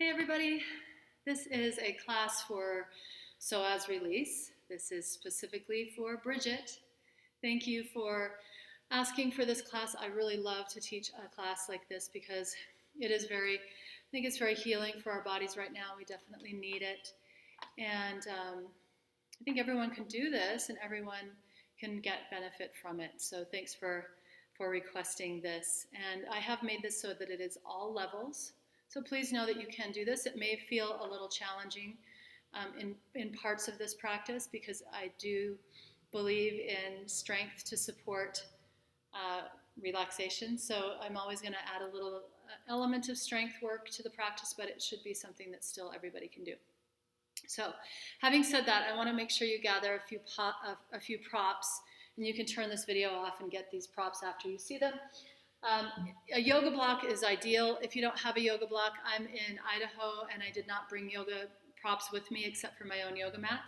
Hey everybody, this is a class for Psoas release. This is specifically for Bridget. Thank you for asking for this class. I really love to teach a class like this because I think it's very healing for our bodies right now. We definitely need it. And I think everyone can do this and everyone can get benefit from it. So thanks for requesting this. And I have made this so that it is all levels. So please know that you can do this. It may feel a little challenging in parts of this practice because I do believe in strength to support relaxation. So I'm always going to add a little element of strength work to the practice, but it should be something that still everybody can do. So having said that, I want to make sure you gather a few props, and you can turn this video off and get these props after you see them. A yoga block is ideal. If you don't have a yoga block, I'm in Idaho and I did not bring yoga props with me except for my own yoga mat.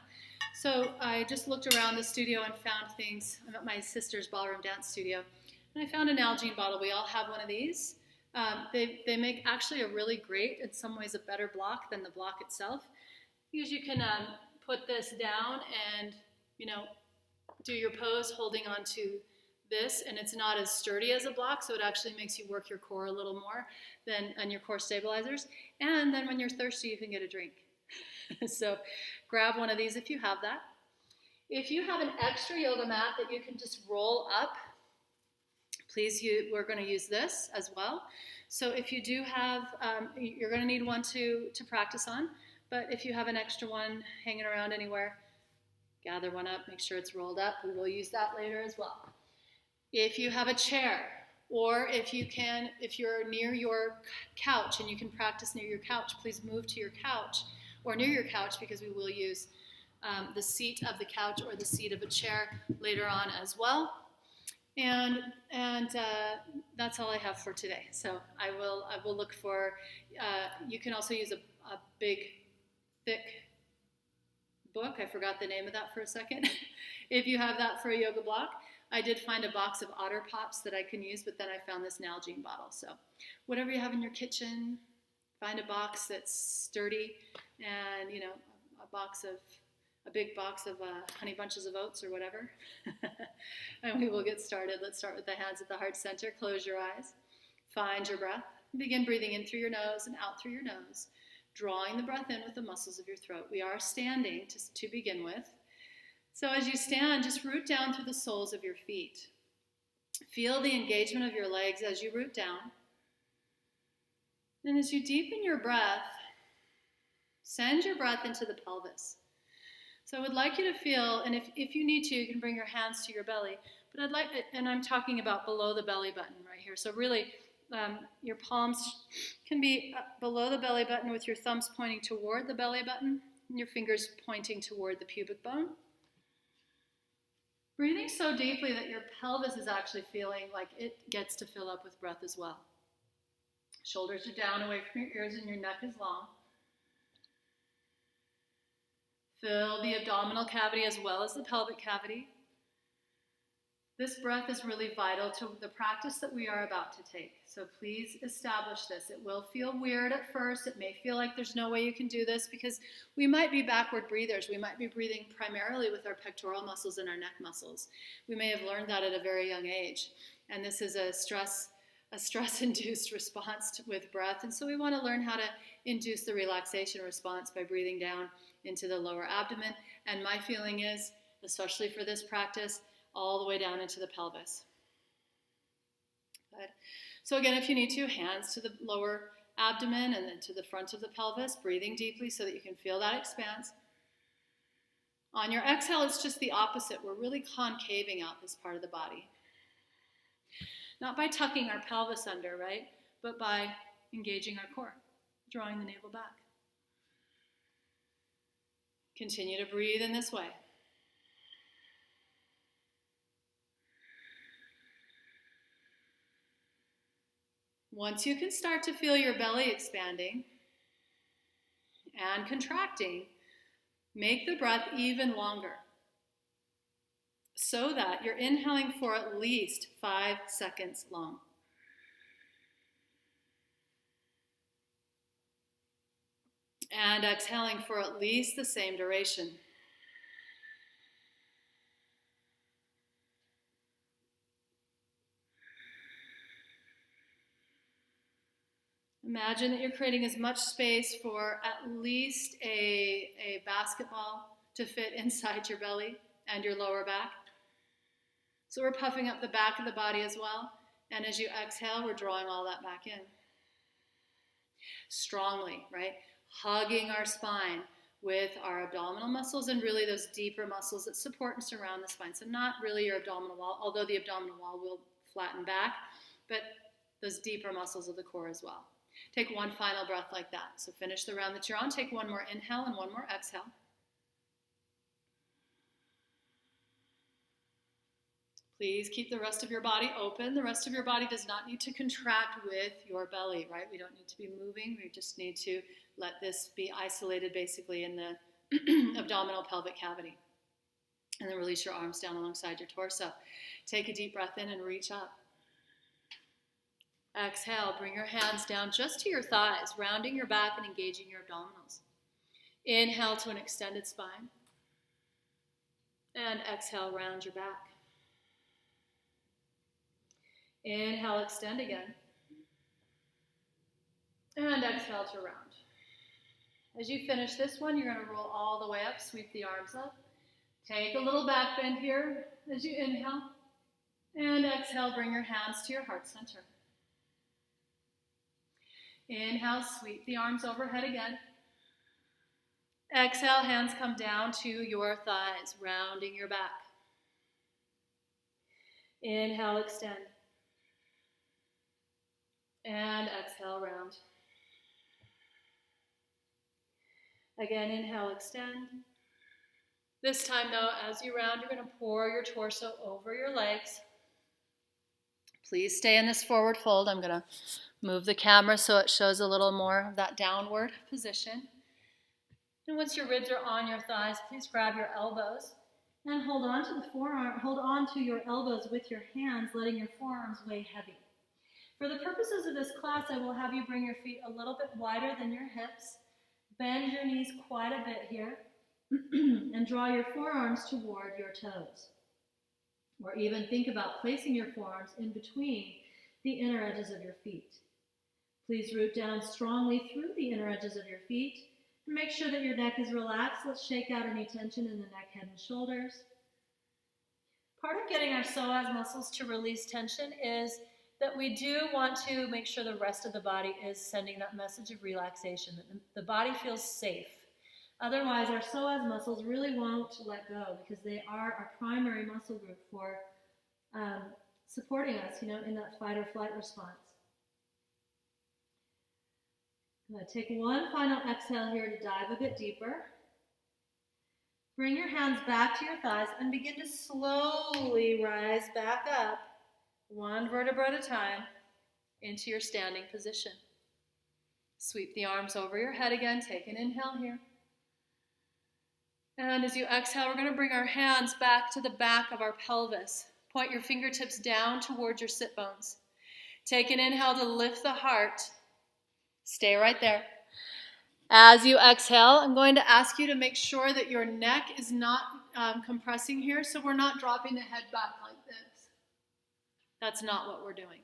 So I just looked around the studio and found things. I'm at my sister's ballroom dance studio and I found an Nalgene bottle. We all have one of these. They make actually a really great, in some ways a better block than the block itself. Because you can put this down and, do your pose holding on to this, and it's not as sturdy as a block, so it actually makes you work your core a little more than your core stabilizers. And then when you're thirsty, you can get a drink. So grab one of these if you have that. If you have an extra yoga mat that you can just roll up, we're going to use this as well. So if you do have, you're going to need one to practice on, but if you have an extra one hanging around anywhere, gather one up, make sure it's rolled up. We will use that later as well. If you have a chair, or if you're near your couch and you can practice near your couch, please move to your couch or near your couch because we will use the seat of the couch or the seat of a chair later on as well. And that's all I have for today. So I will look for, you can also use a big, thick book. I forgot the name of that for a second. If you have that for a yoga block. I did find a box of Otter Pops that I can use, but then I found this Nalgene bottle. So whatever you have in your kitchen, find a box that's sturdy and, a big box of honey bunches of oats or whatever. And we will get started. Let's start with the hands at the heart center. Close your eyes. Find your breath. Begin breathing in through your nose and out through your nose, drawing the breath in with the muscles of your throat. We are standing to begin with. So as you stand, just root down through the soles of your feet. Feel the engagement of your legs as you root down. And as you deepen your breath, send your breath into the pelvis. So I would like you to feel, and if you need to, you can bring your hands to your belly. But and I'm talking about below the belly button right here. So really, your palms can be below the belly button with your thumbs pointing toward the belly button and your fingers pointing toward the pubic bone. Breathing so deeply that your pelvis is actually feeling like it gets to fill up with breath as well. Shoulders are down away from your ears and your neck is long. Fill the abdominal cavity as well as the pelvic cavity. This breath is really vital to the practice that we are about to take. So please establish this. It will feel weird at first. It may feel like there's no way you can do this because we might be backward breathers. We might be breathing primarily with our pectoral muscles and our neck muscles. We may have learned that at a very young age. And this is a stress-induced response with breath. And so we want to learn how to induce the relaxation response by breathing down into the lower abdomen. And my feeling is, especially for this practice, all the way down into the pelvis. Good. So again, if you need to, hands to the lower abdomen and then to the front of the pelvis, breathing deeply so that you can feel that expanse. On your exhale, it's just the opposite. We're really concaving out this part of the body. Not by tucking our pelvis under, right? But by engaging our core, drawing the navel back. Continue to breathe in this way. Once you can start to feel your belly expanding and contracting, make the breath even longer so that you're inhaling for at least 5 seconds long. And exhaling for at least the same duration. Imagine that you're creating as much space for at least a basketball to fit inside your belly and your lower back. So we're puffing up the back of the body as well. And as you exhale, we're drawing all that back in. Strongly, right? Hugging our spine with our abdominal muscles and really those deeper muscles that support and surround the spine. So not really your abdominal wall, although the abdominal wall will flatten back, but those deeper muscles of the core as well. Take one final breath like that. So finish the round that you're on. Take one more inhale and one more exhale. Please keep the rest of your body open. The rest of your body does not need to contract with your belly, right? We don't need to be moving. We just need to let this be isolated basically in the abdominal pelvic cavity. And then release your arms down alongside your torso. Take a deep breath in and reach up. Exhale, bring your hands down just to your thighs, rounding your back and engaging your abdominals. Inhale to an extended spine. And exhale, round your back. Inhale, extend again. And exhale to round. As you finish this one, you're going to roll all the way up, sweep the arms up. Take a little back bend here as you inhale. And exhale, bring your hands to your heart center. Inhale, sweep the arms overhead again. Exhale, hands come down to your thighs, rounding your back. Inhale, extend. And exhale, round. Again, inhale, extend. This time, though, as you round, you're going to pour your torso over your legs. Please stay in this forward fold. I'm going to move the camera so it shows a little more of that downward position. And once your ribs are on your thighs, please grab your elbows and hold on to the forearm. Hold on to your elbows with your hands, letting your forearms weigh heavy. For the purposes of this class, I will have you bring your feet a little bit wider than your hips. Bend your knees quite a bit here and draw your forearms toward your toes. Or even think about placing your forearms in between the inner edges of your feet. Please root down strongly through the inner edges of your feet and make sure that your neck is relaxed. Let's shake out any tension in the neck, head, and shoulders. Part of getting our psoas muscles to release tension is that we do want to make sure the rest of the body is sending that message of relaxation, that the body feels safe. Otherwise, our psoas muscles really won't let go because they are our primary muscle group for supporting us, in that fight or flight response. I'm going to take one final exhale here to dive a bit deeper. Bring your hands back to your thighs and begin to slowly rise back up, one vertebra at a time, into your standing position. Sweep the arms over your head again. Take an inhale here. And as you exhale, we're going to bring our hands back to the back of our pelvis. Point your fingertips down towards your sit bones. Take an inhale to lift the heart. Stay right there. As you exhale, I'm going to ask you to make sure that your neck is not compressing here, so we're not dropping the head back like this. That's not what we're doing.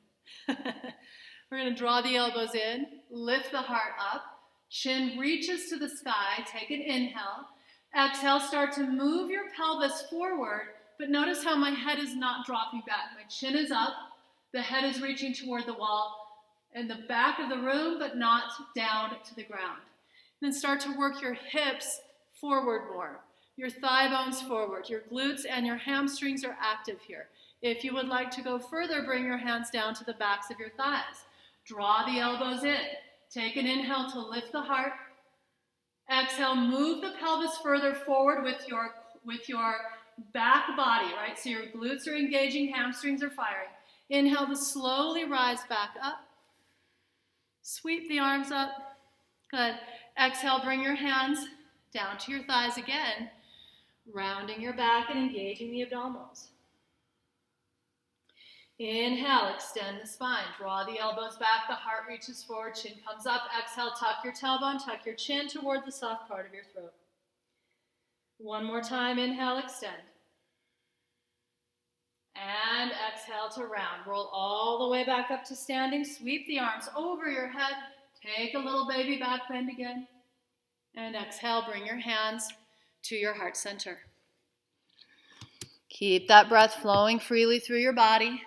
We're going to draw the elbows in, lift the heart up, chin reaches to the sky, take an inhale. Exhale, start to move your pelvis forward, but notice how my head is not dropping back. My chin is up, the head is reaching toward the wall in the back of the room, but not down to the ground. Then start to work your hips forward more, your thigh bones forward, your glutes and your hamstrings are active here. If you would like to go further, bring your hands down to the backs of your thighs. Draw the elbows in. Take an inhale to lift the heart. Exhale, move the pelvis further forward with your back body, right? So your glutes are engaging, hamstrings are firing. Inhale to slowly rise back up. Sweep the arms up. Good. Exhale, bring your hands down to your thighs again, rounding your back and engaging the abdominals. Inhale, extend the spine. Draw the elbows back, the heart reaches forward, chin comes up. Exhale, tuck your tailbone, tuck your chin toward the soft part of your throat. One more time, inhale, extend. And exhale to round. Roll all the way back up to standing. Sweep the arms over your head. Take a little baby back bend again. And exhale, bring your hands to your heart center. Keep that breath flowing freely through your body.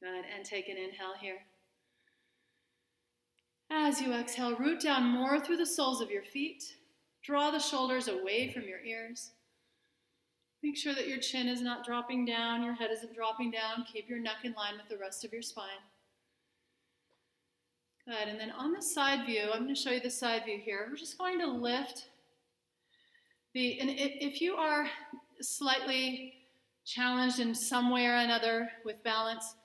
Good, and take an inhale here. As you exhale, root down more through the soles of your feet. Draw the shoulders away from your ears. Make sure that your chin is not dropping down, your head isn't dropping down. Keep your neck in line with the rest of your spine. Good, and then on the side view, I'm going to show you the side view here. We're just going to lift and if you are slightly challenged in some way or another with balance,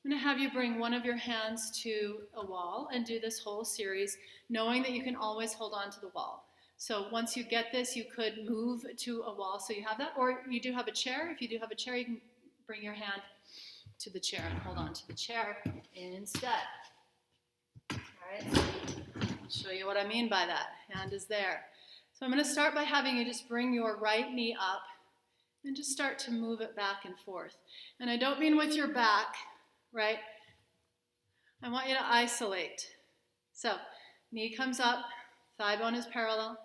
I'm going to have you bring one of your hands to a wall and do this whole series, knowing that you can always hold on to the wall. So once you get this, you could move to a wall so you have that, or you do have a chair. If you do have a chair, you can bring your hand to the chair and hold on to the chair instead. All right, I'll show you what I mean by that. Hand is there. So I'm going to start by having you just bring your right knee up and just start to move it back and forth. And I don't mean with your back, right? I want you to isolate. So knee comes up, thigh bone is parallel,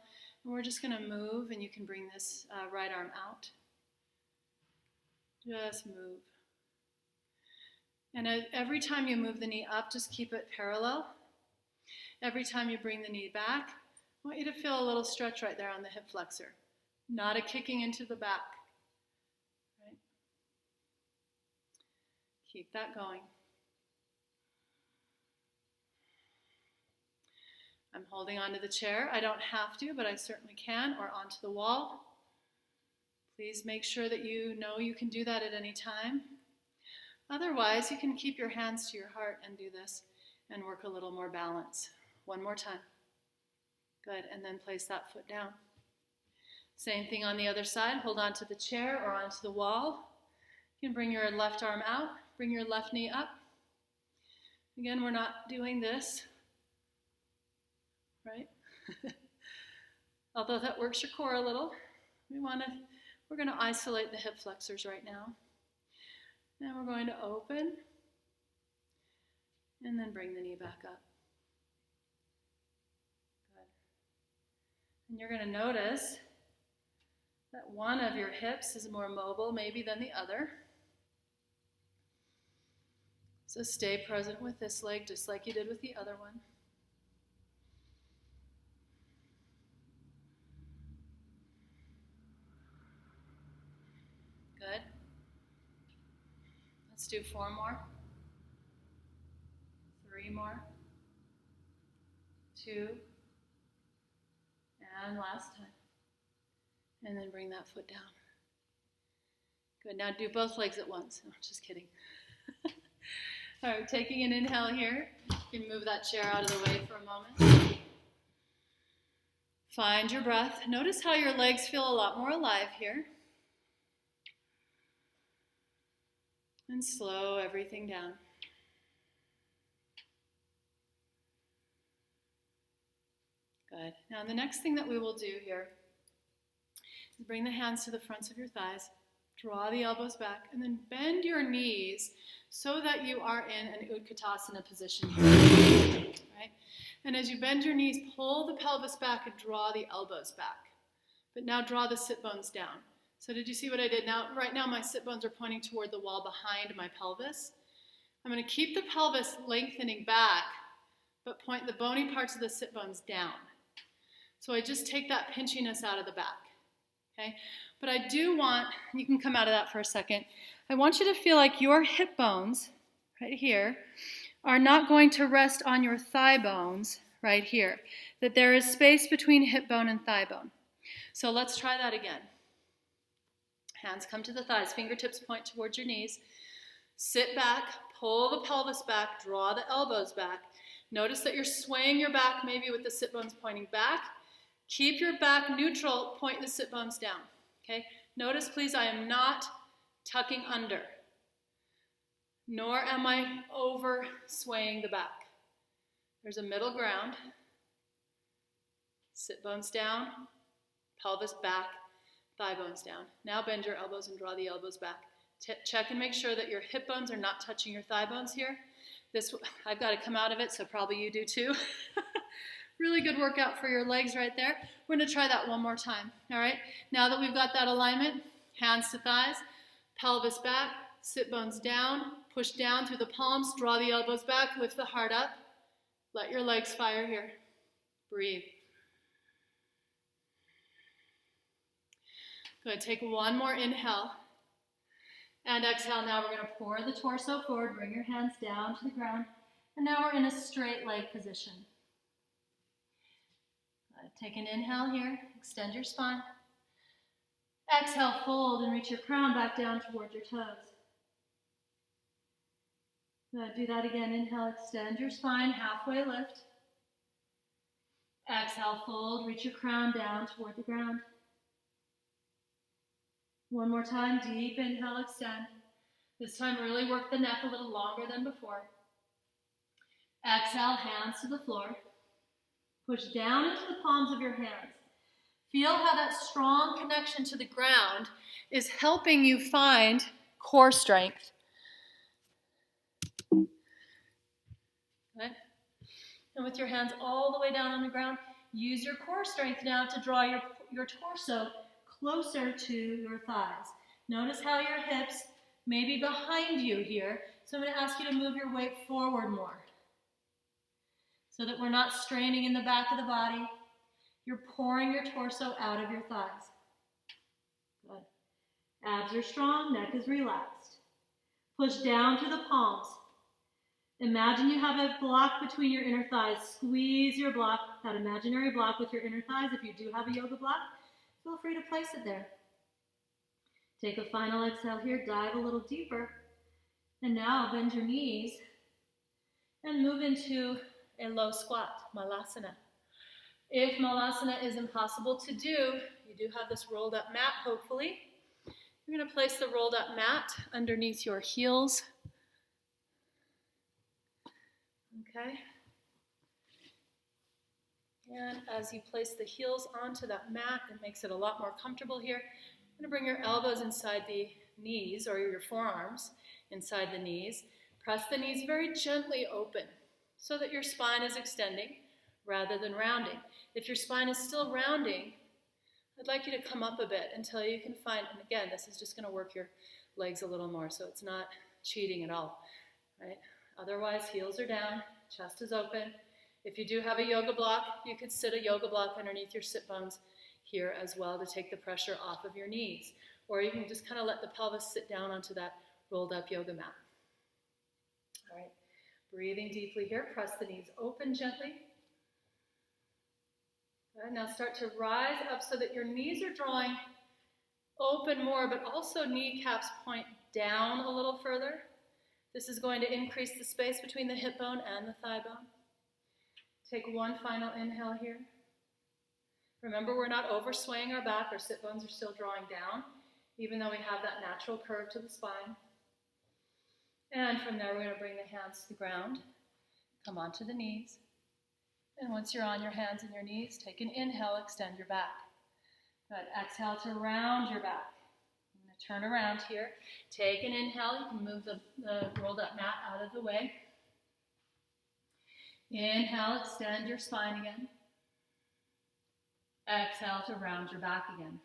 and we're just going to move, and you can bring this right arm out. Just move. And every time you move the knee up, just keep it parallel. Every time you bring the knee back, I want you to feel a little stretch right there on the hip flexor. Not a kicking into the back. Right? Keep that going. I'm holding onto the chair. I don't have to, but I certainly can, or onto the wall. Please make sure that you know you can do that at any time. Otherwise, you can keep your hands to your heart and do this and work a little more balance. One more time. Good, and then place that foot down. Same thing on the other side. Hold on to the chair or onto the wall. You can bring your left arm out, bring your left knee up. Again, we're not doing this, right? Although that works your core a little. We're going to isolate the hip flexors right now. And we're going to open and then bring the knee back up. Good. And you're going to notice that one of your hips is more mobile maybe than the other. So stay present with this leg just like you did with the other one. Good. Let's do 4 more. 3 more. 2. And last time. And then bring that foot down. Good. Now do both legs at once. No, just kidding. All right, taking an inhale here. You can move that chair out of the way for a moment. Find your breath. Notice how your legs feel a lot more alive here. And slow everything down. Good. Now the next thing that we will do here is bring the hands to the fronts of your thighs, draw the elbows back, and then bend your knees so that you are in an Utkatasana position here. Right? And as you bend your knees, pull the pelvis back and draw the elbows back. But now draw the sit bones down. So did you see what I did? Now, right now my sit bones are pointing toward the wall behind my pelvis. I'm going to keep the pelvis lengthening back, but point the bony parts of the sit bones down. So I just take that pinchiness out of the back. Okay? But I do want, you can come out of that for a second, I want you to feel like your hip bones, right here, are not going to rest on your thigh bones right here. That there is space between hip bone and thigh bone. So let's try that again. Hands come to the thighs, fingertips point towards your knees. Sit back, pull the pelvis back, draw the elbows back. Notice that you're swaying your back maybe with the sit bones pointing back. Keep your back neutral, point the sit bones down. Okay? Notice please I am not tucking under. nor am I over swaying the back. There's a middle ground. Sit bones down, pelvis back, thigh bones down. Now bend your elbows and draw the elbows back. Check and make sure that your hip bones are not touching your thigh bones here. I've got to come out of it, so probably you do too. Really good workout for your legs right there. We're going to try that one more time, all right? Now that we've got that alignment, hands to thighs, pelvis back, sit bones down, push down through the palms, draw the elbows back, lift the heart up. Let your legs fire here. Breathe. Good, take one more inhale. And exhale, now we're going to pour the torso forward, bring your hands down to the ground. And now we're in a straight leg position. Take an inhale here, extend your spine. Exhale, fold and reach your crown back down towards your toes. Do that again. Inhale, extend your spine, halfway lift. Exhale, fold, reach your crown down toward the ground. One more time, deep inhale, extend. This time really work the neck a little longer than before. Exhale, hands to the floor. Push down into the palms of your hands. Feel how that strong connection to the ground is helping you find core strength. Okay. And with your hands all the way down on the ground, use your core strength now to draw your torso closer to your thighs. Notice how your hips may be behind you here. So I'm going to ask you to move your weight forward more so that we're not straining in the back of the body. You're pouring your torso out of your thighs. Good. Abs are strong, neck is relaxed. Push down through the palms. Imagine you have a block between your inner thighs. Squeeze your block, that imaginary block with your inner thighs. If you do have a yoga block, feel free to place it there. Take a final exhale here, dive a little deeper. And now bend your knees and move into a low squat, Malasana. If Malasana is impossible to do, you do have this rolled up mat, hopefully. You're going to place the rolled up mat underneath your heels. Okay. And as you place the heels onto that mat, it makes it a lot more comfortable here. You're going to bring your elbows inside the knees, or your forearms inside the knees. Press the knees very gently open so that your spine is extending rather than rounding. If your spine is still rounding, I'd like you to come up a bit until you can find, and again, this is just going to work your legs a little more, so it's not cheating at all, right? Otherwise, heels are down, chest is open. If you do have a yoga block, you could sit a yoga block underneath your sit bones here as well to take the pressure off of your knees. Or you can just kind of let the pelvis sit down onto that rolled up yoga mat. All right, breathing deeply here, press the knees open gently. Good. Now start to rise up so that your knees are drawing open more, but also kneecaps point down a little further. This is going to increase the space between the hip bone and the thigh bone. Take one final inhale here. Remember, we're not over swaying our back. Our sit bones are still drawing down, even though we have that natural curve to the spine. And from there, we're going to bring the hands to the ground. Come onto the knees. And once you're on your hands and your knees, take an inhale, extend your back. Good. Exhale to round your back. I'm going to turn around here. Take an inhale. You can move the rolled up mat out of the way. Inhale, extend your spine again. Exhale to round your back again.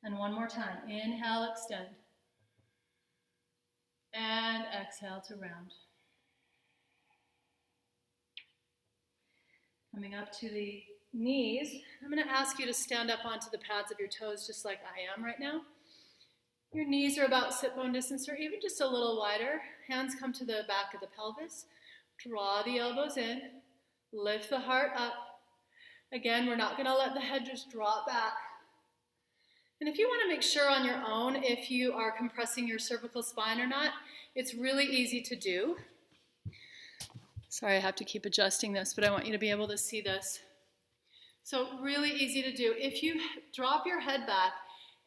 And one more time. Inhale, extend. And exhale to round. Coming up to the knees, I'm going to ask you to stand up onto the pads of your toes just like I am right now. Your knees are about sit bone distance or even just a little wider. Hands come to the back of the pelvis. Draw the elbows in. Lift the heart up. Again, we're not going to let the head just drop back. And if you want to make sure on your own if you are compressing your cervical spine or not, it's really easy to do. Sorry, I have to keep adjusting this, but I want you to be able to see this. So really easy to do. If you drop your head back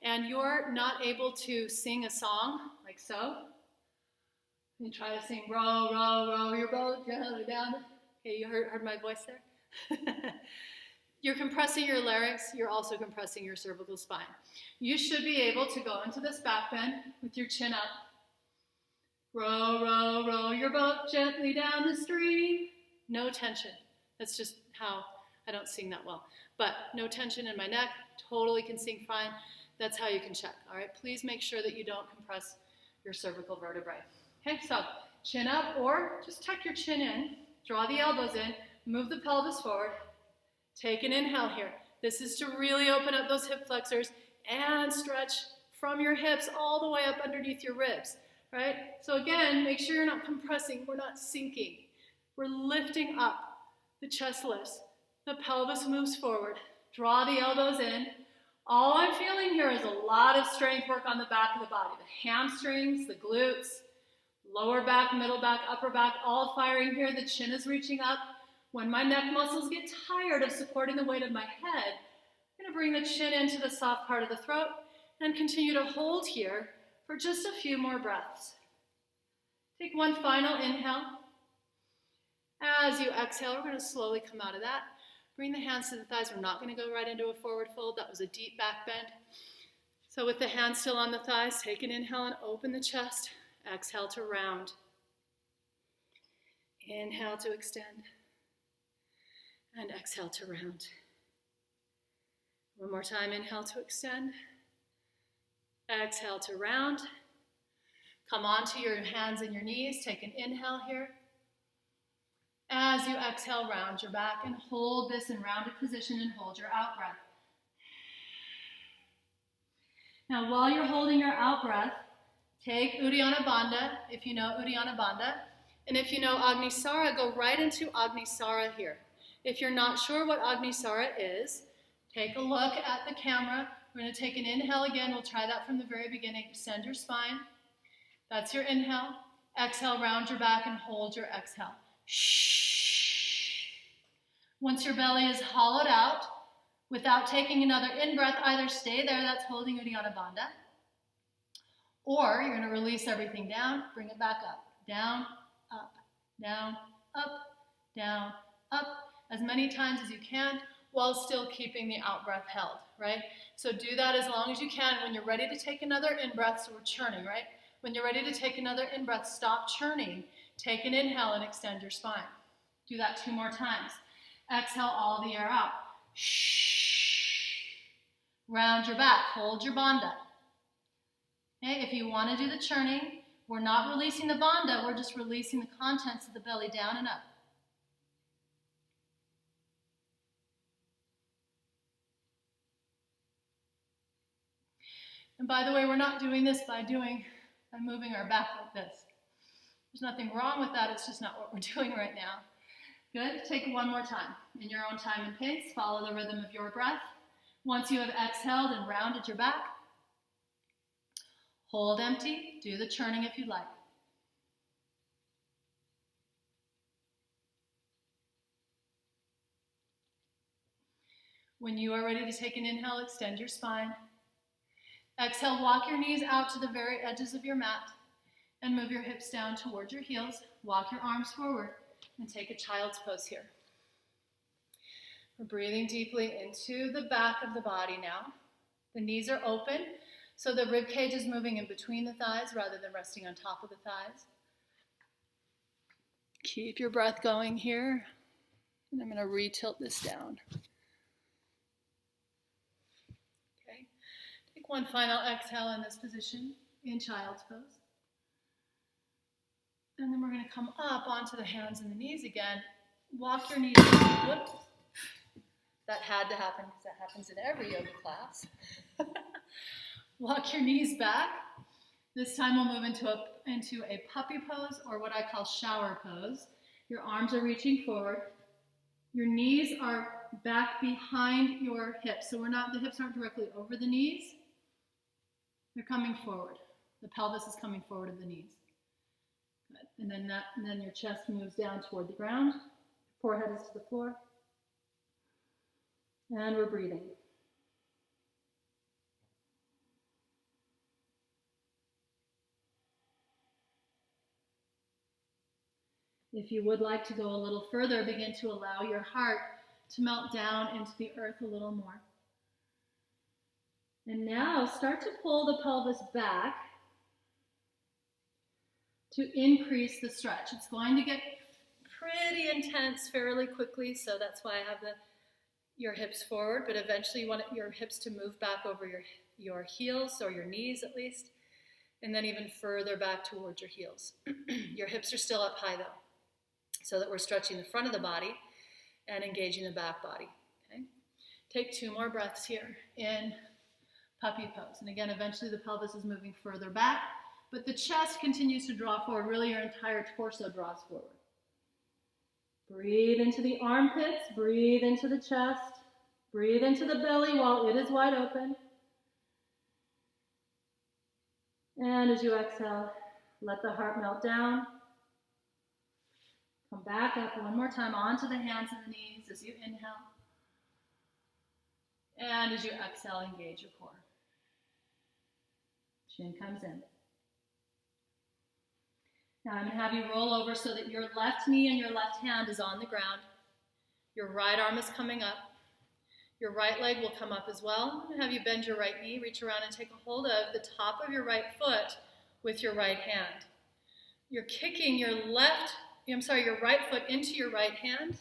and you're not able to sing a song like so, you try to sing, row, row, row your boat gently down. Okay, you heard my voice there? You're compressing your larynx, you're also compressing your cervical spine. You should be able to go into this back bend with your chin up. Row, row, row your boat gently down the stream. No tension. That's just how I don't sing that well. But no tension in my neck, totally can sing fine. That's how you can check, all right? Please make sure that you don't compress your cervical vertebrae. Okay, so chin up or just tuck your chin in, draw the elbows in, move the pelvis forward, take an inhale here. This is to really open up those hip flexors and stretch from your hips all the way up underneath your ribs, right? So again, make sure you're not compressing, we're not sinking. We're lifting up, the chest lifts, the pelvis moves forward, draw the elbows in. All I'm feeling here is a lot of strength work on the back of the body, the hamstrings, the glutes, lower back, middle back, upper back, all firing here. The chin is reaching up. When my neck muscles get tired of supporting the weight of my head, I'm going to bring the chin into the soft part of the throat and continue to hold here for just a few more breaths. Take one final inhale. As you exhale, we're going to slowly come out of that. Bring the hands to the thighs. We're not going to go right into a forward fold. That was a deep back bend. So with the hands still on the thighs, take an inhale and open the chest. Exhale to round. Inhale to extend. And exhale to round. One more time, inhale to extend. Exhale to round. Come onto your hands and your knees. Take an inhale here. As you exhale, round your back and hold this in rounded position and hold your out breath. Now, while you're holding your out breath, take Uddiyana Bandha, if you know Uddiyana Bandha. And if you know Agnisara, go right into Agnisara here. If you're not sure what Agnisara is, take a look at the camera. We're going to take an inhale again. We'll try that from the very beginning. Extend your spine. That's your inhale. Exhale, round your back and hold your exhale. Shh. Once your belly is hollowed out, without taking another in-breath, either stay there, that's holding Uddiyana Bandha, or you're going to release everything down, bring it back up, down, up, down, up, down, up, as many times as you can, while still keeping the out-breath held, right? So do that as long as you can. When you're ready to take another in-breath, so we're churning, right? When you're ready to take another in-breath, stop churning. Take an inhale and extend your spine. Do that 2 more times. Exhale all the air out. Shh. Round your back. Hold your bandha. Okay, if you want to do the churning, we're not releasing the bandha, we're just releasing the contents of the belly down and up. And by the way, we're not doing this by moving our back like this. There's nothing wrong with that, it's just not what we're doing right now. Good, take one more time. In your own time and pace, follow the rhythm of your breath. Once you have exhaled and rounded your back, hold empty, do the churning if you'd like. When you are ready to take an inhale, extend your spine. Exhale, walk your knees out to the very edges of your mat and move your hips down towards your heels. Walk your arms forward and take a child's pose here. We're breathing deeply into the back of the body now. The knees are open, so the rib cage is moving in between the thighs rather than resting on top of the thighs. Keep your breath going here. And I'm going to re-tilt this down. Okay. Take one final exhale in this position in child's pose. And then we're going to come up onto the hands and the knees again. Walk your knees. Whoops. That had to happen because that happens in every yoga class. Walk your knees back. This time we'll move into a puppy pose, or what I call shower pose. Your arms are reaching forward. Your knees are back behind your hips. So the hips aren't directly over the knees. They're coming forward. The pelvis is coming forward of the knees. Good. And then your chest moves down toward the ground. Forehead is to the floor. And we're breathing. If you would like to go a little further, begin to allow your heart to melt down into the earth a little more. And now start to pull the pelvis back to increase the stretch. It's going to get pretty intense fairly quickly, so that's why I have your hips forward, but eventually you want your hips to move back over your heels, or your knees at least, and then even further back towards your heels. Your hips are still up high though, so that we're stretching the front of the body and engaging the back body. Okay? Take 2 more breaths here in puppy pose. And again, eventually the pelvis is moving further back, but the chest continues to draw forward. Really, your entire torso draws forward. Breathe into the armpits, breathe into the chest, breathe into the belly while it is wide open. And as you exhale, let the heart melt down. Come back up one more time onto the hands and the knees as you inhale. And as you exhale, engage your core. Chin comes in. Now I'm going to have you roll over so that your left knee and your left hand is on the ground. Your right arm is coming up. Your right leg will come up as well. I'm going to have you bend your right knee, reach around and take a hold of the top of your right foot with your right hand. You're kicking your right foot into your right hand.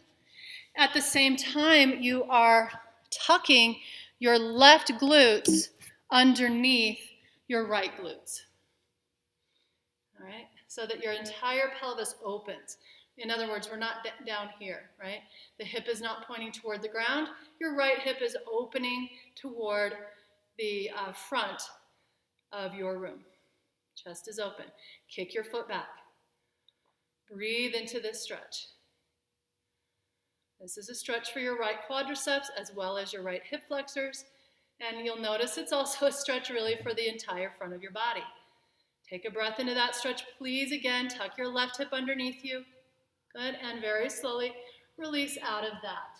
At the same time, you are tucking your left glutes underneath your right glutes. All right? So that your entire pelvis opens. In other words, we're not down here, right? The hip is not pointing toward the ground. Your right hip is opening toward the front of your room. Chest is open. Kick your foot back. Breathe into this stretch. This is a stretch for your right quadriceps as well as your right hip flexors. And you'll notice it's also a stretch really for the entire front of your body. Take a breath into that stretch, please. Again, tuck your left hip underneath you. Good, and very slowly release out of that.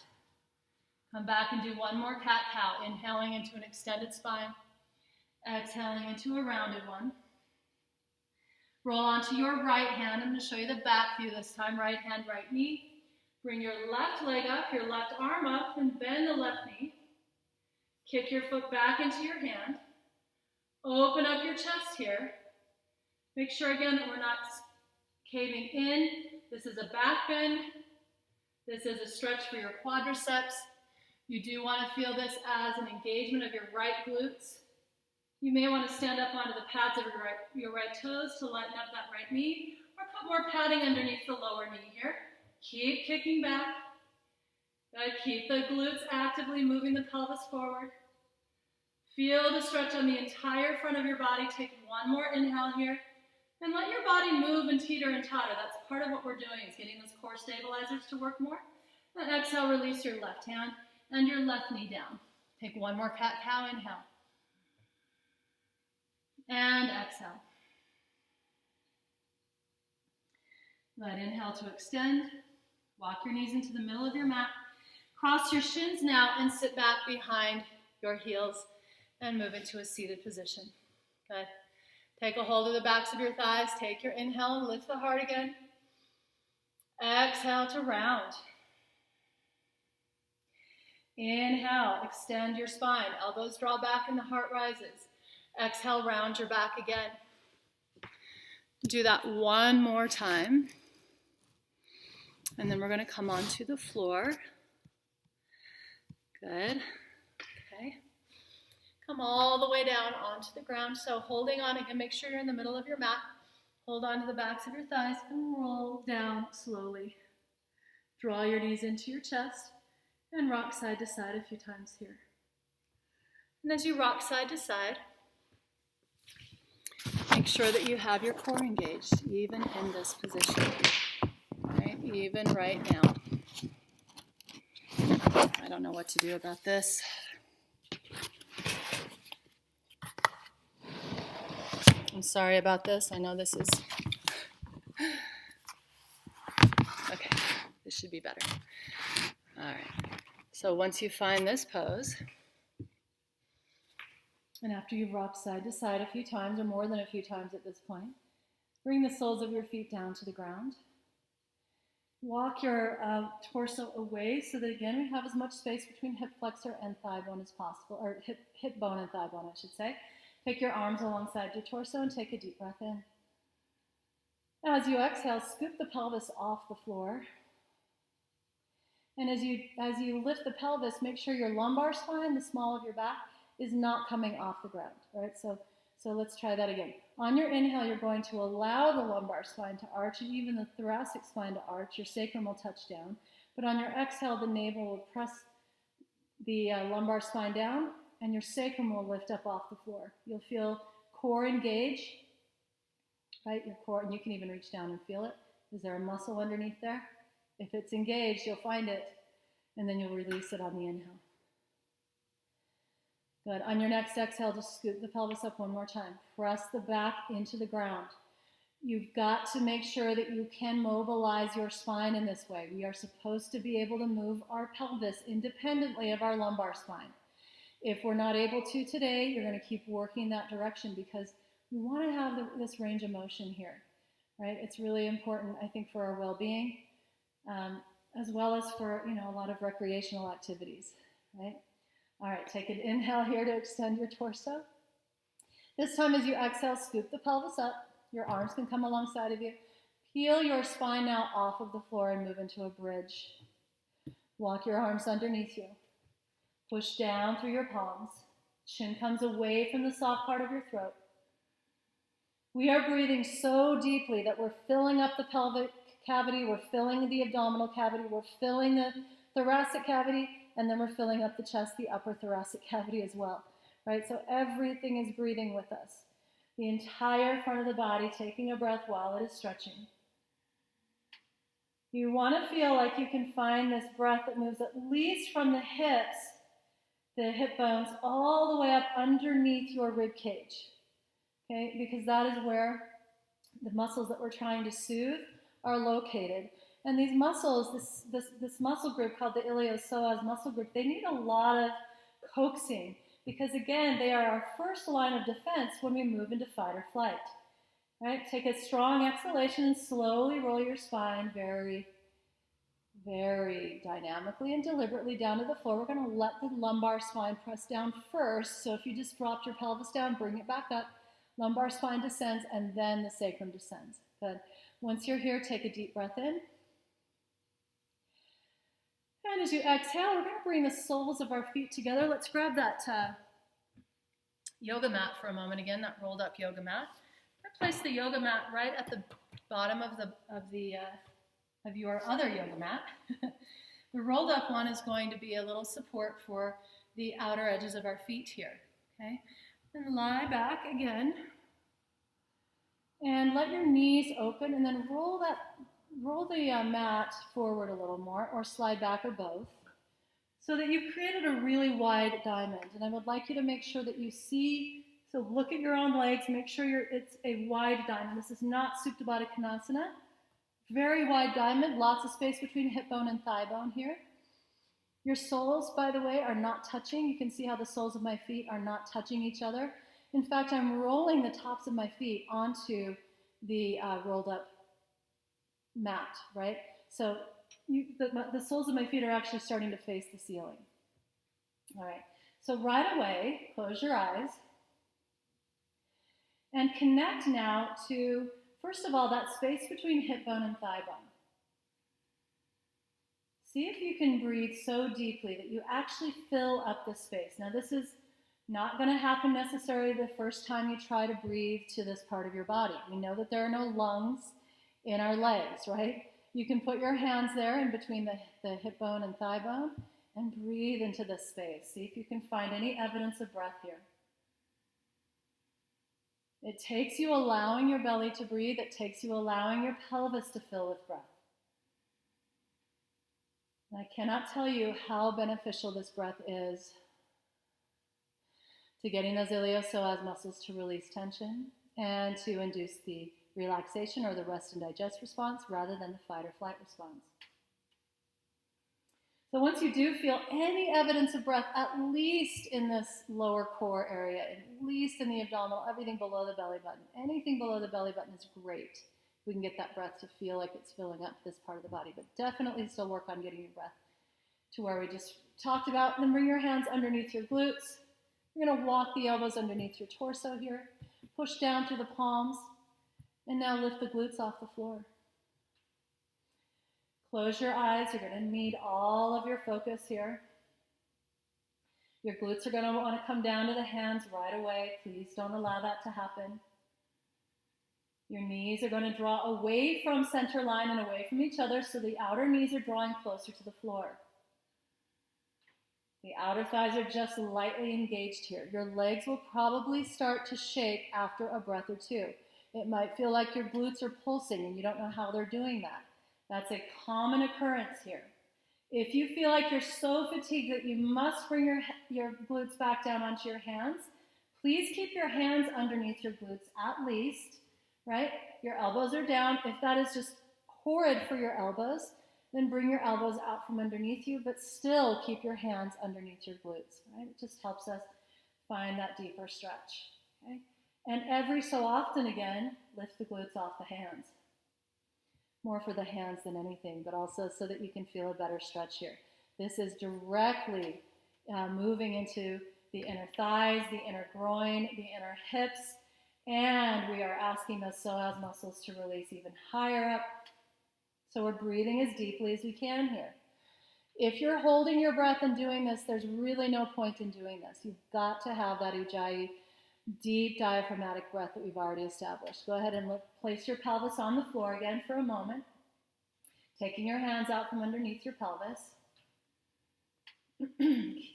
Come back and do one more cat-cow, inhaling into an extended spine, exhaling into a rounded one. Roll onto your right hand. I'm going to show you the back view this time. Right hand, right knee. Bring your left leg up, your left arm up, and bend the left knee. Kick your foot back into your hand. Open up your chest here. Make sure again that we're not caving in. This is a back bend. This is a stretch for your quadriceps. You do want to feel this as an engagement of your right glutes. You may want to stand up onto the pads of your right toes to lighten up that right knee, or put more padding underneath the lower knee here. Keep kicking back. Keep the glutes actively moving the pelvis forward. Feel the stretch on the entire front of your body. Take one more inhale here. And let your body move and teeter and totter. That's part of what we're doing, is getting those core stabilizers to work more. Then exhale, release your left hand and your left knee down. Take one more cat-cow, inhale. And exhale. Let inhale to extend. Walk your knees into the middle of your mat. Cross your shins now and sit back behind your heels and move into a seated position. Good. Take a hold of the backs of your thighs. Take your inhale and lift the heart again. Exhale to round. Inhale, extend your spine. Elbows draw back and the heart rises. Exhale, round your back again. Do that one more time. And then we're going to come onto the floor. Good. Okay. Come all the way down onto the ground. So holding on again, make sure you're in the middle of your mat. Hold on to the backs of your thighs and roll down slowly. Draw your knees into your chest and rock side to side a few times here. And as you rock side to side, make sure that you have your core engaged, even in this position. Right? Even right now. I don't know what to do about this. I'm sorry about this. I know this is... Okay, this should be better. All right. So once you find this pose, and after you've rocked side to side a few times, or more than a few times at this point, bring the soles of your feet down to the ground. Walk your torso away so that, again, we have as much space between hip flexor and thigh bone as possible, or hip bone and thigh bone, I should say. Take your arms alongside your torso and take a deep breath in. Now, as you exhale, scoop the pelvis off the floor. And as you lift the pelvis, make sure your lumbar spine, the small of your back, is not coming off the ground. All right, so let's try that again. On your inhale, you're going to allow the lumbar spine to arch and even the thoracic spine to arch. Your sacrum will touch down. But on your exhale, the navel will press the lumbar spine down, and your sacrum will lift up off the floor. You'll feel core engage, right? Your core, and you can even reach down and feel it. Is there a muscle underneath there? If it's engaged, you'll find it, and then you'll release it on the inhale. Good. On your next exhale, just scoop the pelvis up one more time. Press the back into the ground. You've got to make sure that you can mobilize your spine in this way. We are supposed to be able to move our pelvis independently of our lumbar spine. If we're not able to today, you're going to keep working that direction because we want to have this range of motion here, right? It's really important, I think, for our well-being, as well as for, a lot of recreational activities, right? All right, take an inhale here to extend your torso. This time as you exhale, scoop the pelvis up. Your arms can come alongside of you. Peel your spine now off of the floor and move into a bridge. Walk your arms underneath you. Push down through your palms. Chin comes away from the soft part of your throat. We are breathing so deeply that we're filling up the pelvic cavity, we're filling the abdominal cavity, we're filling the thoracic cavity, and then we're filling up the chest, the upper thoracic cavity as well, right? So everything is breathing with us. The entire front of the body taking a breath while it is stretching. You want to feel like you can find this breath that moves at least from the hips, the hip bones, all the way up underneath your rib cage, okay? Because that is where the muscles that we're trying to soothe are located. And these muscles, this muscle group called the Psoas muscle group, they need a lot of coaxing because, again, they are our first line of defense when we move into fight or flight. Right? Take a strong exhalation and slowly roll your spine very, very dynamically and deliberately down to the floor. We're going to let the lumbar spine press down first. So if you just dropped your pelvis down, bring it back up. Lumbar spine descends, and then the sacrum descends. Good. Once you're here, take a deep breath in. And as you exhale, we're going to bring the soles of our feet together. Let's grab that yoga mat for a moment again, that rolled up yoga mat. Place the yoga mat right at the bottom of your other yoga mat. The rolled up one is going to be a little support for the outer edges of our feet here. Okay, and lie back again, and let your knees open, and then roll the mat forward a little more, or slide back, or both, so that you've created a really wide diamond. And I would like you to make sure that you see. So look at your own legs, make sure it's a wide diamond. This is not Supta Baddha Konasana. Very wide diamond, lots of space between hip bone and thigh bone here. Your soles, by the way, are not touching. You can see how the soles of my feet are not touching each other. In fact, I'm rolling the tops of my feet onto the rolled up mat, right? So the soles of my feet are actually starting to face the ceiling. All right, so right away, close your eyes. And connect now to, first of all, that space between hip bone and thigh bone. See if you can breathe so deeply that you actually fill up the space. Now, this is not going to happen necessarily the first time you try to breathe to this part of your body. We know that there are no lungs in our legs, right? You can put your hands there in between the hip bone and thigh bone and breathe into this space. See if you can find any evidence of breath here. It takes you allowing your belly to breathe. It takes you allowing your pelvis to fill with breath. And I cannot tell you how beneficial this breath is to getting those iliopsoas muscles to release tension and to induce the relaxation or the rest and digest response rather than the fight or flight response. So once you do feel any evidence of breath, at least in this lower core area, at least in the abdominal, everything below the belly button, anything below the belly button is great. we can get that breath to feel like it's filling up this part of the body. But definitely still work on getting your breath to where we just talked about. Then bring your hands underneath your glutes. You're going to walk the elbows underneath your torso here. Push down through the palms. And now lift the glutes off the floor. Close your eyes. You're going to need all of your focus here. Your glutes are going to want to come down to the hands right away. Please don't allow that to happen. Your knees are going to draw away from center line and away from each other, so the outer knees are drawing closer to the floor. The outer thighs are just lightly engaged here. Your legs will probably start to shake after a breath or two. It might feel like your glutes are pulsing and you don't know how they're doing that. That's a common occurrence here. If you feel like you're so fatigued that you must bring your glutes back down onto your hands, please keep your hands underneath your glutes at least, right? Your elbows are down. If that is just horrid for your elbows, then bring your elbows out from underneath you, but still keep your hands underneath your glutes, right? It just helps us find that deeper stretch, okay? And every so often, again, lift the glutes off the hands. More for the hands than anything, but also so that you can feel a better stretch here. This is directly moving into the inner thighs, the inner groin, the inner hips, and we are asking those psoas muscles to release even higher up. So we're breathing as deeply as we can here. If you're holding your breath and doing this, there's really no point in doing this. You've got to have that ujjayi, deep diaphragmatic breath that we've already established. Go ahead and place your pelvis on the floor again for a moment, taking your hands out from underneath your pelvis.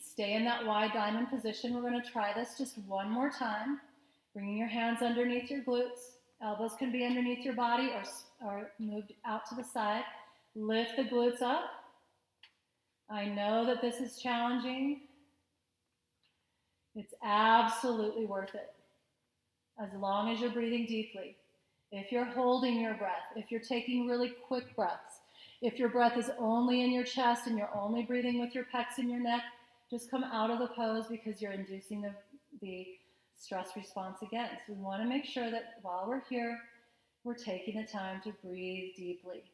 Stay in that wide diamond position. We're going to try this just one more time. Bringing your hands underneath your glutes. Elbows can be underneath your body or moved out to the side. Lift the glutes up. I know that this is challenging. It's absolutely worth it, as long as you're breathing deeply. If you're holding your breath, if you're taking really quick breaths, if your breath is only in your chest and you're only breathing with your pecs in your neck, just come out of the pose because you're inducing the stress response again. So we want to make sure that while we're here, we're taking the time to breathe deeply,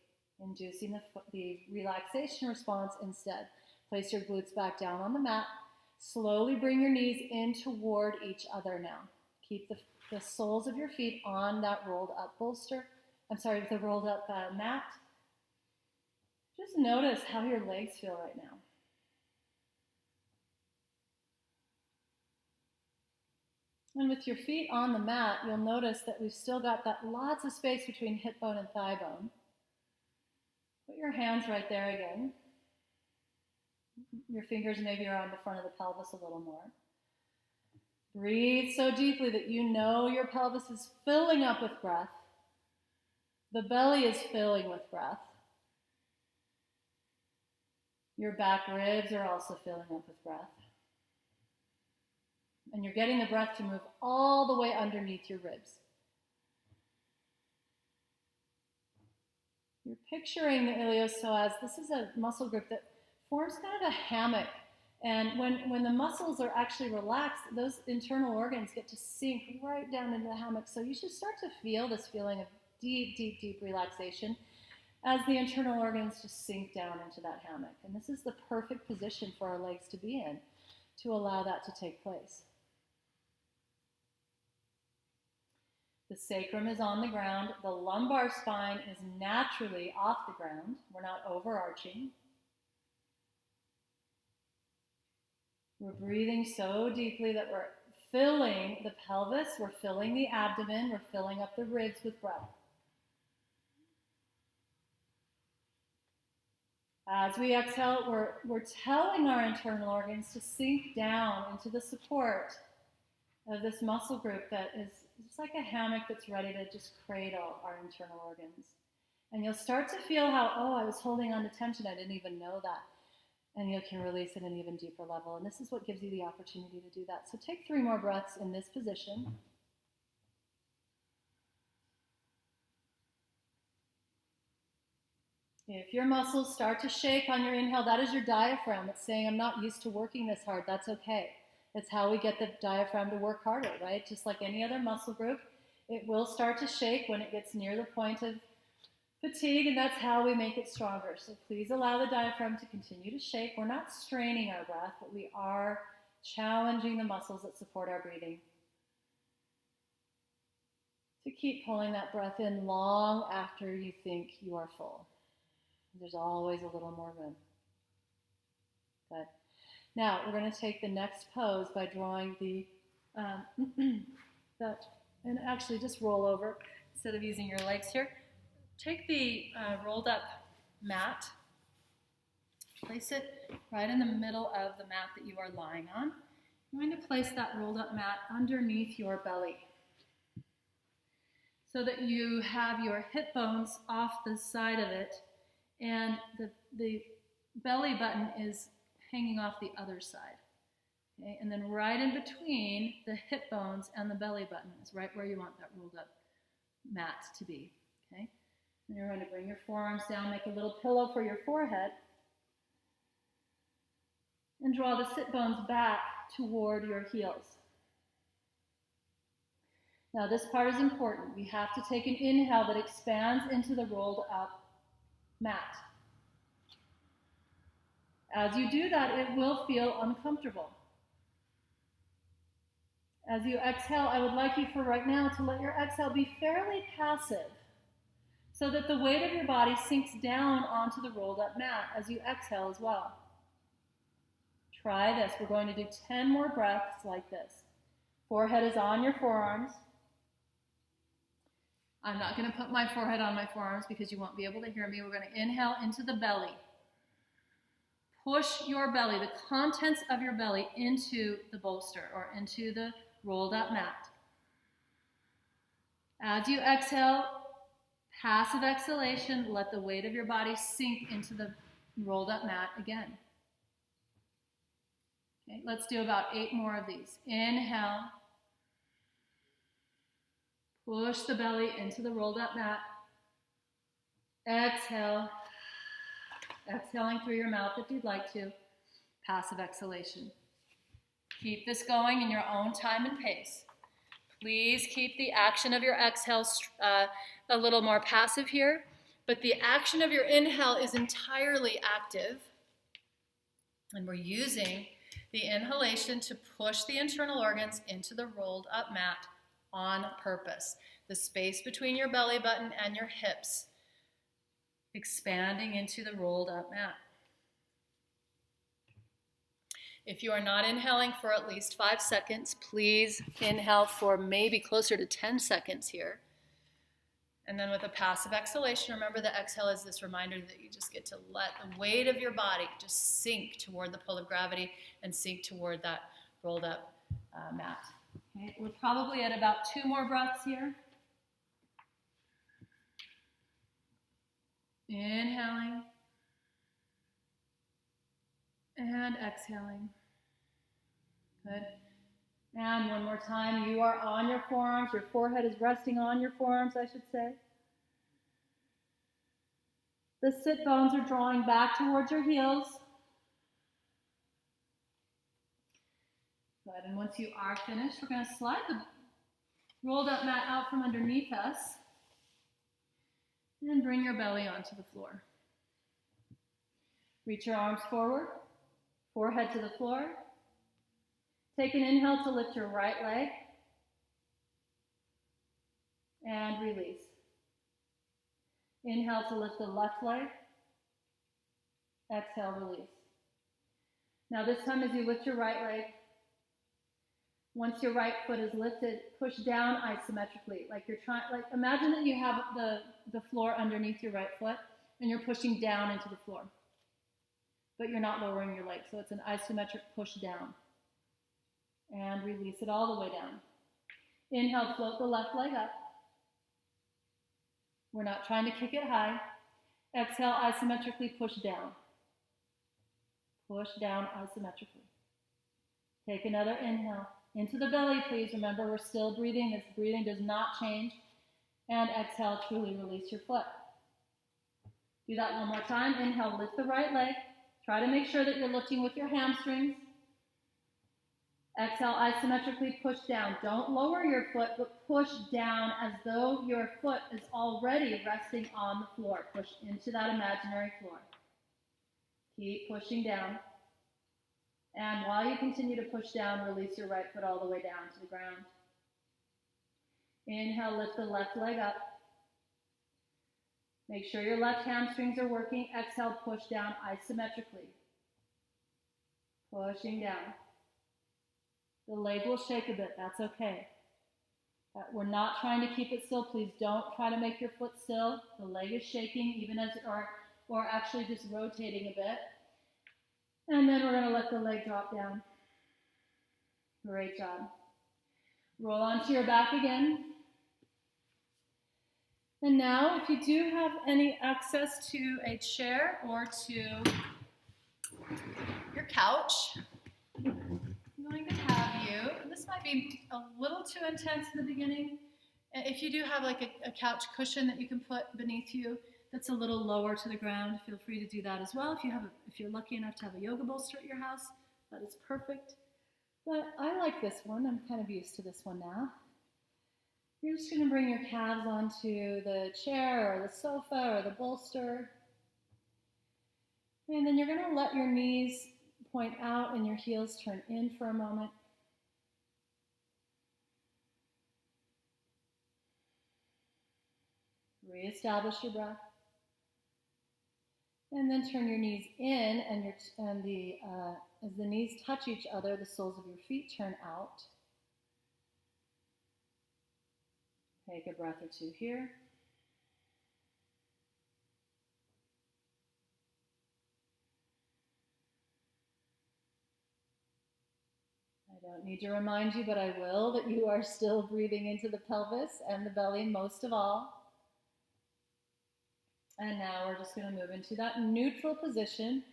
inducing the relaxation response instead. Place your glutes back down on the mat. Slowly bring your knees in toward each other now. Keep the soles of your feet on that rolled up the rolled up mat. Just notice how your legs feel right now. And with your feet on the mat, you'll notice that we've still got that lots of space between hip bone and thigh bone. Put your hands right there again. Your fingers maybe are on the front of the pelvis a little more. Breathe so deeply that you know your pelvis is filling up with breath. The belly is filling with breath. Your back ribs are also filling up with breath. And you're getting the breath to move all the way underneath your ribs. You're picturing the iliopsoas. This is a muscle group that forms kind of a hammock. And when the muscles are actually relaxed, those internal organs get to sink right down into the hammock. So you should start to feel this feeling of deep, deep, deep relaxation as the internal organs just sink down into that hammock. And this is the perfect position for our legs to be in to allow that to take place. The sacrum is on the ground. The lumbar spine is naturally off the ground. We're not overarching. We're breathing so deeply that we're filling the pelvis, we're filling the abdomen, we're filling up the ribs with breath. As we exhale, we're telling our internal organs to sink down into the support of this muscle group that is just like a hammock that's ready to just cradle our internal organs. And you'll start to feel how, I was holding on to tension, I didn't even know that. And you can release at an even deeper level. And this is what gives you the opportunity to do that. So take 3 more breaths in this position. If your muscles start to shake on your inhale, that is your diaphragm. It's saying, I'm not used to working this hard. That's okay. It's how we get the diaphragm to work harder, right? Just like any other muscle group, it will start to shake when it gets near the point of fatigue, and that's how we make it stronger. So please allow the diaphragm to continue to shake. We're not straining our breath, but we are challenging the muscles that support our breathing to keep pulling that breath in long after you think you are full. There's always a little more room. Good. Now we're going to take the next pose by drawing the and actually just roll over instead of using your legs here. Take the rolled up mat, place it right in the middle of the mat that you are lying on. I'm going to place that rolled up mat underneath your belly so that you have your hip bones off the side of it and the belly button is hanging off the other side. Okay? And then right in between the hip bones and the belly button is right where you want that rolled up mat to be. Okay? And you're going to bring your forearms down, make a little pillow for your forehead, and draw the sit bones back toward your heels. Now this part is important. We have to take an inhale that expands into the rolled up mat. As you do that, it will feel uncomfortable. As you exhale, I would like you for right now to let your exhale be fairly passive so that the weight of your body sinks down onto the rolled up mat as you exhale as well. Try this. We're going to do 10 more breaths like this. Forehead is on your forearms. I'm not going to put my forehead on my forearms because you won't be able to hear me. We're going to inhale into the belly. Push your belly, the contents of your belly, into the bolster or into the rolled up mat. As you exhale, passive exhalation, let the weight of your body sink into the rolled up mat again. Okay, let's do about 8 more of these. Inhale. Push the belly into the rolled up mat. Exhale. Exhaling through your mouth if you'd like to. Passive exhalation. Keep this going in your own time and pace. Please keep the action of your exhales a little more passive here, but the action of your inhale is entirely active. And we're using the inhalation to push the internal organs into the rolled up mat on purpose. The space between your belly button and your hips expanding into the rolled up mat. If you are not inhaling for at least 5 seconds, please inhale for maybe closer to 10 seconds here. And then with a passive exhalation, remember the exhale is this reminder that you just get to let the weight of your body just sink toward the pull of gravity and sink toward that rolled up mat. Okay, we're probably at about 2 more breaths here. Inhaling and exhaling. Good. And one more time, you are on your forearms. Your forehead is resting on your forearms, I should say. The sit bones are drawing back towards your heels. Good. And once you are finished, we're going to slide the rolled up mat out from underneath us and bring your belly onto the floor. Reach your arms forward, forehead to the floor. Take an inhale to lift your right leg and release. Inhale to lift the left leg. Exhale, release. Now this time as you lift your right leg, once your right foot is lifted, push down isometrically. Imagine that you have the floor underneath your right foot and you're pushing down into the floor. But you're not lowering your leg, so it's an isometric push down. And release it all the way down. Inhale, float the left leg up. We're not trying to kick it high. Exhale, isometrically push down. Push down isometrically. Take another inhale. Into the belly, please. Remember, we're still breathing. This breathing does not change. And exhale, truly release your foot. Do that one more time. Inhale, lift the right leg. Try to make sure that you're lifting with your hamstrings. Exhale, isometrically push down. Don't lower your foot, but push down as though your foot is already resting on the floor. Push into that imaginary floor. Keep pushing down. And while you continue to push down, release your right foot all the way down to the ground. Inhale, lift the left leg up. Make sure your left hamstrings are working. Exhale, push down isometrically. Pushing down. The leg will shake a bit, that's okay. We're not trying to keep it still. Please don't try to make your foot still. The leg is shaking, even as, or actually just rotating a bit. And then we're gonna let the leg drop down. Great job. Roll onto your back again. And now, if you do have any access to a chair or to your couch, I'm going to have you, and this might be a little too intense in the beginning. If you do have like a couch cushion that you can put beneath you that's a little lower to the ground, feel free to do that as well. If you're lucky enough to have a yoga bolster at your house, that is perfect. But I like this one. I'm kind of used to this one now. You're just going to bring your calves onto the chair or the sofa or the bolster. And then you're going to let your knees point out and your heels turn in for a moment. Reestablish your breath. And then turn your knees in, and as the knees touch each other, the soles of your feet turn out. Take a breath or two here. I don't need to remind you, but I will, that you are still breathing into the pelvis and the belly most of all. And now we're just going to move into that neutral position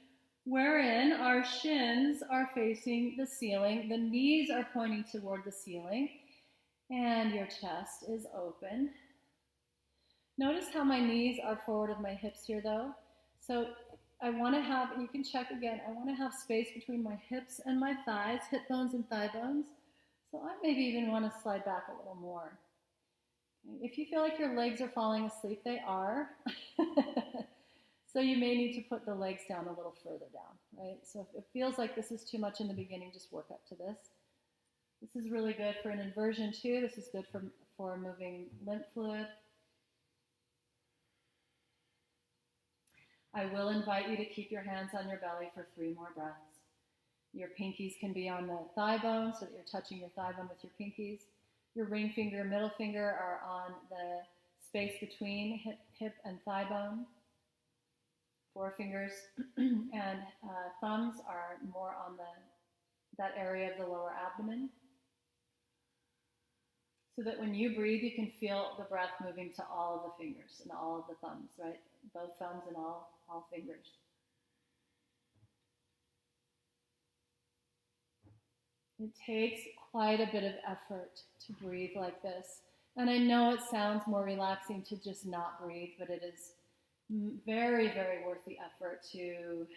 wherein our shins are facing the ceiling, the knees are pointing toward the ceiling, and your chest is open. Notice how my knees are forward of my hips here though. So I want to have, you can check again, I want to have space between my hips and my thighs, hip bones and thigh bones. So I maybe even want to slide back a little more. If you feel like your legs are falling asleep, they are. So you may need to put the legs down a little further down, right? So if it feels like this is too much in the beginning, just work up to this. This is really good for an inversion too. This is good for moving lymph fluid. I will invite you to keep your hands on your belly for 3 more breaths. Your pinkies can be on the thigh bone so that you're touching your thigh bone with your pinkies. Your ring finger, middle finger are on the space between hip and thigh bone. Forefingers and thumbs are more on that area of the lower abdomen. So that when you breathe, you can feel the breath moving to all of the fingers and all of the thumbs, right? Both thumbs and all fingers. It takes quite a bit of effort to breathe like this. And I know it sounds more relaxing to just not breathe, but it is very, very worth the effort to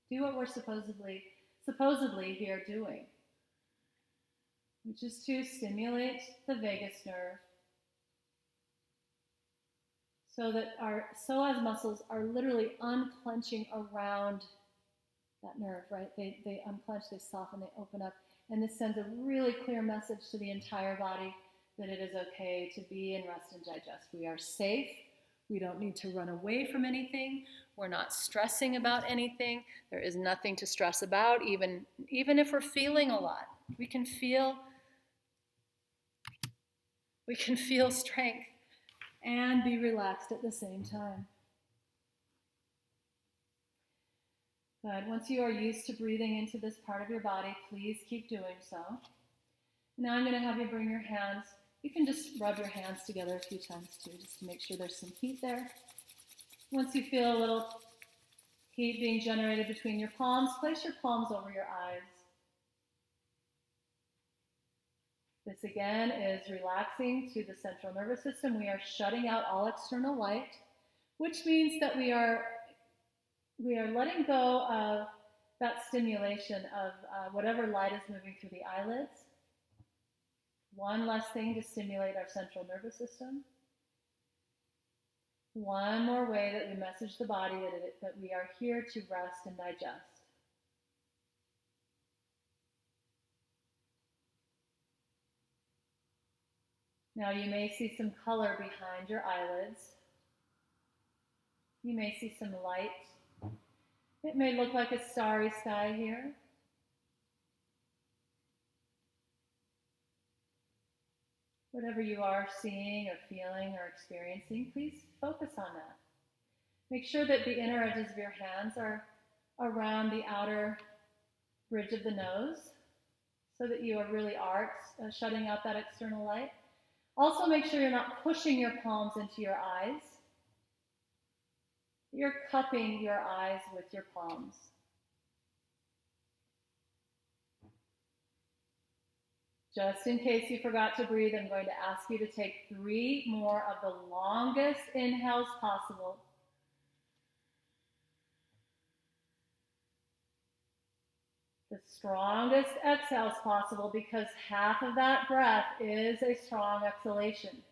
do what we're supposedly here doing, which is to stimulate the vagus nerve so that our psoas muscles are literally unclenching around that nerve, right? They unclench, they soften, they open up. And this sends a really clear message to the entire body that it is okay to be in rest and digest. We are safe. We don't need to run away from anything. We're not stressing about anything. There is nothing to stress about, even if we're feeling a lot. We can feel strength and be relaxed at the same time. Good. Once you are used to breathing into this part of your body, please keep doing so. Now I'm going to have you bring your hands. You can just rub your hands together a few times too, just to make sure there's some heat there. Once you feel a little heat being generated between your palms, place your palms over your eyes. This again is relaxing to the central nervous system. We are shutting out all external light, which means that we are letting go of that stimulation of whatever light is moving through the eyelids. One less thing to stimulate our central nervous system. One more way that we message the body that we are here to rest and digest. Now you may see some color behind your eyelids. You may see some light. It may look like a starry sky here. Whatever you are seeing or feeling or experiencing, please focus on that. Make sure that the inner edges of your hands are around the outer bridge of the nose so that you really are shutting out that external light. Also, make sure you're not pushing your palms into your eyes. You're cupping your eyes with your palms. Just in case you forgot to breathe, I'm going to ask you to take 3 more of the longest inhales possible. The strongest exhales possible, because half of that breath is a strong exhalation.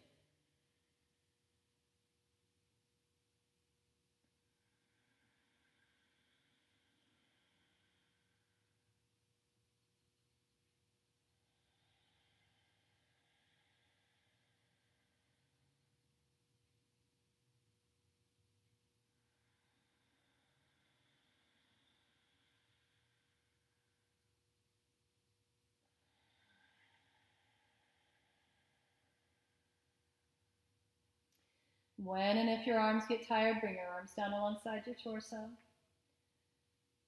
When and if your arms get tired, bring your arms down alongside your torso.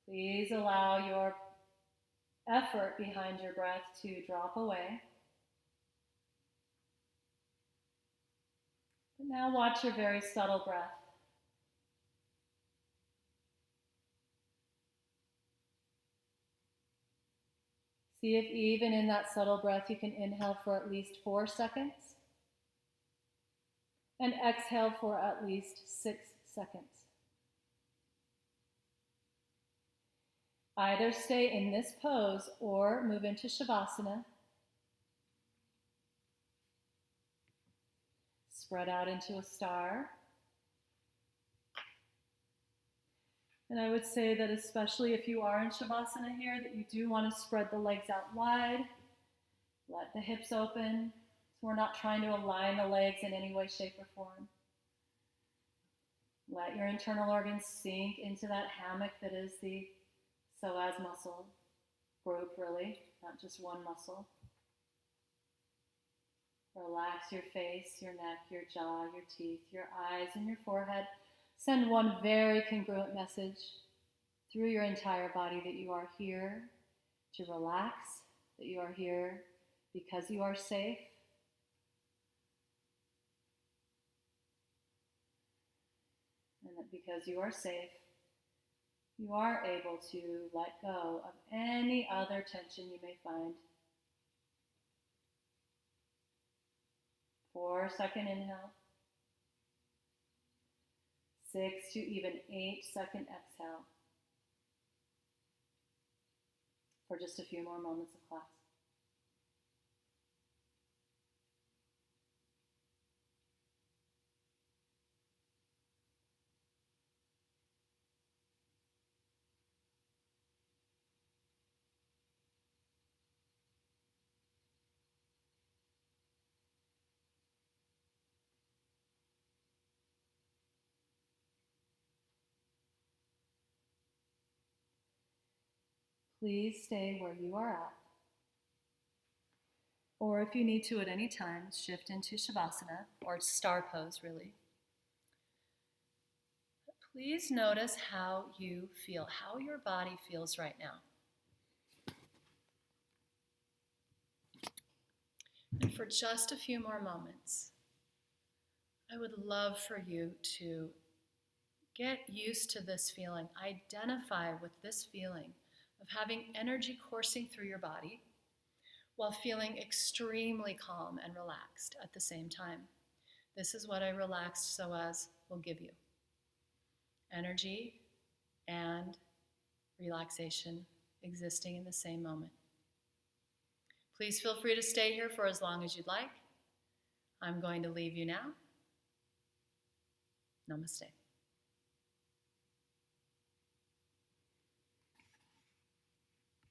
Please allow your effort behind your breath to drop away. But now watch your very subtle breath. See if even in that subtle breath you can inhale for at least 4 seconds and exhale for at least 6 seconds. Either stay in this pose or move into Shavasana. Spread out into a star. And I would say that especially if you are in Shavasana here, that you do want to spread the legs out wide. Let the hips open. So we're not trying to align the legs in any way, shape, or form. Let your internal organs sink into that hammock that is the psoas muscle group, really, not just one muscle. Relax your face, your neck, your jaw, your teeth, your eyes, and your forehead. Send one very congruent message through your entire body that you are here to relax, that you are here because you are safe. And that because you are safe, you are able to let go of any other tension you may find. 4-second inhale. 6 to even 8-second exhale. For just a few more moments of class. Please stay where you are at. Or if you need to at any time, shift into Shavasana, or star pose really. Please notice how you feel, how your body feels right now. And for just a few more moments, I would love for you to get used to this feeling. Identify with this feeling of having energy coursing through your body while feeling extremely calm and relaxed at the same time. This is what a relaxed psoas will give you. Energy and relaxation existing in the same moment. Please feel free to stay here for as long as you'd like. I'm going to leave you now. Namaste.